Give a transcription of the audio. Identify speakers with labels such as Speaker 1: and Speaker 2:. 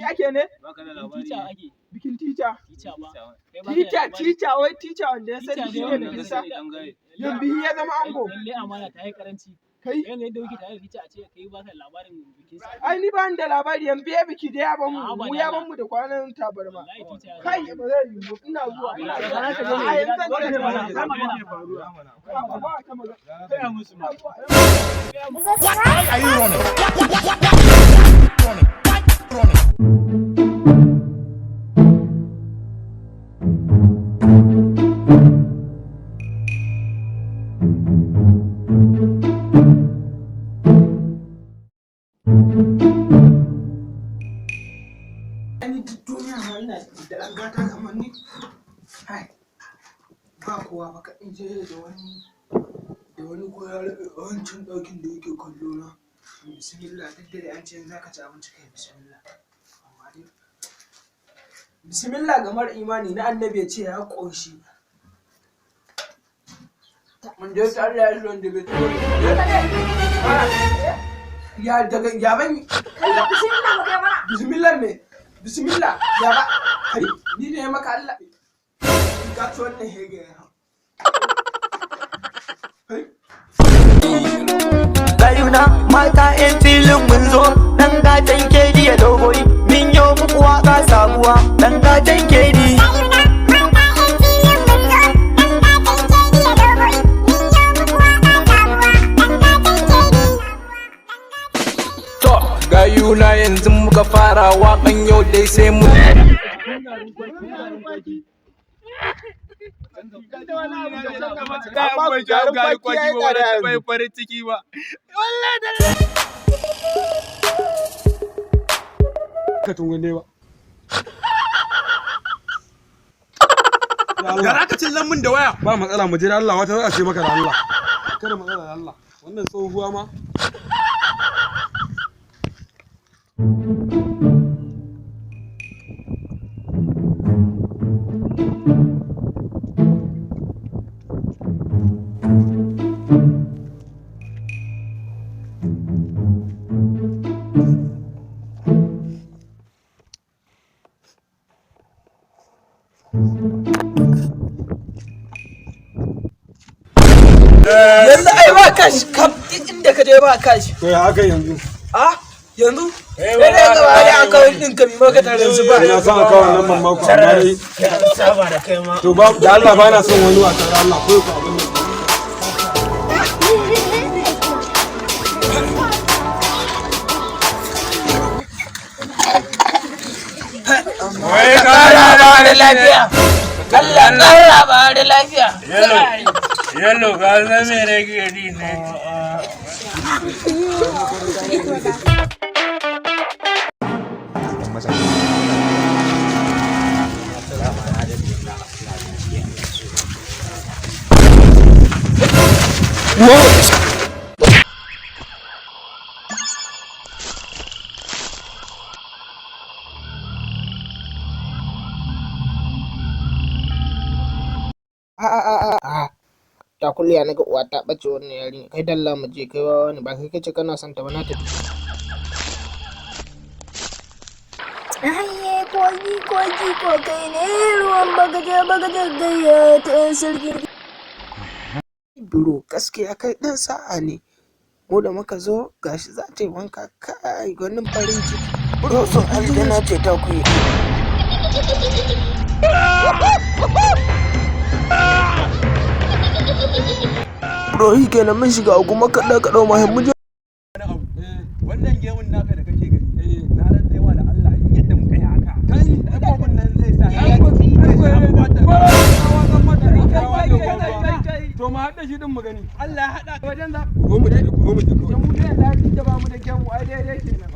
Speaker 1: ake ne? Bikin tica. Tica wai tica wanda ya sani shi ne bikin sa. Yan biyu ya zama ango.
Speaker 2: Lalle amana ta yi karanci.
Speaker 1: Kai
Speaker 2: yadda kuke tare da tica a ce kai ba ka labarin bikin sa.
Speaker 1: Ai ni ba ni da labari yan biye biki da yaban mu ya ban mu da kwanan tabarma. Kai ba zai yi ina zuwa. A yanzu zan je mana.
Speaker 3: Are you running?
Speaker 1: Ba kowa ba kaɗin je da wani ko ya rabe wancan ɗaukin da yake kallo na. Bismillah duk da an ce za ka ci abinci kai bismillah. Bismillah ga mara imani na annabi ya ce ya ƙoshi. Mun je ta Allah ya zuwa da bai tsoro. Ya daga ya ban bismillah ba kai mana. Bismillah me? Bismillah ya ba kai ni ne maka Allah. Ka ci wannan hege ya.
Speaker 4: Gayuna mata 'yan filin mun zo dan gatan kedi ya dogoyi min yo muku waka sabuwa dan gatan kedi.
Speaker 5: To gayuna yanzu muka fara waƙan yau dai sai mu farin ciki ba.
Speaker 6: Ka tungune ba.
Speaker 5: Gara ka cillan min da waya.
Speaker 6: Ba matsala mu jira Allah wata za a ce maka da Allah. Kada matsala da Allah. Wannan tsohuwa ma.
Speaker 1: Yanzu ai ba kashi kam inda ka je ba kashi.
Speaker 6: To ya haka yanzu?
Speaker 1: Yanzu? Sai dai gaba da akawun ɗin ka bi maka tarin su ba.
Speaker 6: Ina son akawun nan mamma ku amma dai.
Speaker 2: Saba da kai ma.
Speaker 6: To ba da Allah ba na son wani wasa da Allah ko ku abin nan.
Speaker 1: Wai kara ba da lafiya. Allah kara ba da lafiya.
Speaker 2: Yalo ka san me nake ji ne.
Speaker 1: Ta kulliya naga uwa ta bace wannan yarinya kai dalla mu je kai wani ba kai kace kana son ta ba na tafi.
Speaker 7: Aye kogi ko kai ne ruwan bagaje gayya ta yan sarki.
Speaker 1: Biro gaskiya kai dan sa'a ne. Mu da muka zo gashi za ta yi wanka kai gwanin farin ciki. Biro so aljana ce ta kuyi. Rohi kenan mun shiga kuma kaɗa muhimmin
Speaker 5: wannan gemun naka da kake gani na rantsewa da Allah in yadda muka yi haka dabbobin nan zai sa
Speaker 6: To ma haɗa shi din mu gani.
Speaker 5: Allah ya haɗa wajen za
Speaker 6: Ko mu je ko mu je.
Speaker 1: mu da ba mu da kyan mu ai daidai kenan.